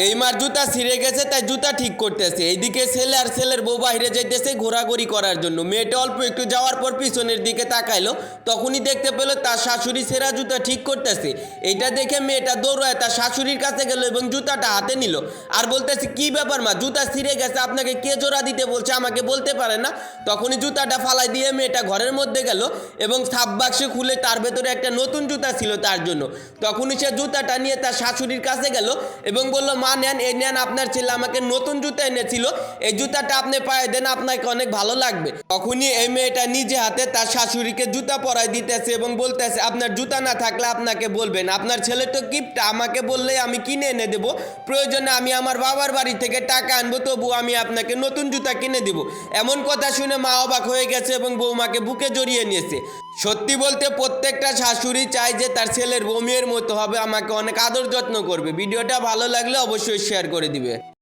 এইমার জুতা ছিঁড়ে গেছে, তাই জুতা ঠিক করতেছে। এইদিকে ছেলে আর ছেলের বউ বাইরে যাইতেছে ঘোরাঘুরি করার জন্য। মেয়েটা অল্প একটু যাওয়ার পর পিছনের দিকে তাকাইলো, তখনই দেখতে পেলো তার শাশুড়ি ছেঁড়া জুতা ঠিক করতেছে। এইটা দেখে মেয়েটা দৌড়ায় তার শাশুড়ির কাছে গেল এবং জুতাটা হাতে নিল আর বলতেছে, কি ব্যাপার মা, জুতা ছিঁড়ে গেছে, আপনাকে কে জোড়া দিতে বলছে, আমাকে বলতে পারে না? তখনই জুতাটা ফালাই দিয়ে মেয়েটা ঘরের মধ্যে গেল এবং সাব বাক্সে খুলে তার ভেতরে একটা নতুন জুতা ছিল তার জন্য। তখনই সে জুতাটা নিয়ে তার শাশুড়ির কাছে গেল এবং বলল, মা নেন, এই নেন, আপনার ছেলে আমাকে নতুন জুতা এনেছিল, এই জুতাটা আপনি পায়ে দেন, আপনাকে অনেক ভালো লাগবে। তখনই এই মেয়েটা নিজে হাতে তার শাশুড়িকে জুতা পরাই দিতেছে এবং বলতেছে, আপনার জুতা না থাকলে আপনাকে বলবেন, আপনার ছেলে তো গিফট, আমাকে বললে আমি কিনে এনে দেবো, প্রয়োজনে আমি আমার বাবার বাড়ি থেকে টাকা আনবো, তবু আমি আপনাকে নতুন জুতা কিনে দিব। এমন কথা শুনে মা অবাক হয়ে গেছে এবং বৌমাকে বুকে জড়িয়ে নিয়েছে। সত্যি বলতে প্রত্যেকটা শাশুড়ি চায় যে তার ছেলের বউ মেয়ের মতো হবে, আমাকে অনেক আদর যত্ন করবে। ভিডিওটা ভালো লাগলে অবশ্যই শেয়ার করে দিবে।